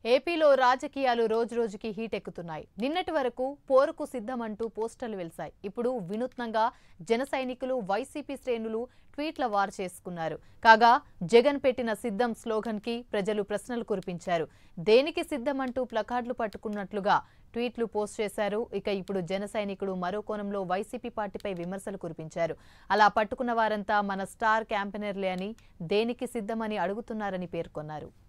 ఏపీలో రాజకీయాలు రోజురోజుకి హీట్ ఎక్కుతున్నాయి. నిన్నటి వరకు పోరుకు సిద్ధమంటూ పోస్టర్లు వెలిశాయి. ఇప్పుడు వినూత్నంగా జన సైనికులు వైసీపీ శ్రేణులు ట్వీట్ల వార్ చేసుకున్నారు. కాగా జగన్ పెట్టిన సిద్ధం స్లోగన్ కి ప్రజలు ప్రశ్నలు కురిపించారు. దేనికి సిద్ధమంటూ ప్లకార్డులు పట్టుకున్నట్లుగా ట్వీట్లు పోస్ట్ చేశారు. ఇక ఇప్పుడు జన సైనికులు మరో కోణంలో వైసీపీ పార్టీపై విమర్శలు కురిపించారు. అలా పట్టుకున్న వారంతా మన స్టార్ క్యాంపెయినర్లే అని, దేనికి సిద్ధమని అడుగుతున్నారని పేర్కొన్నారు.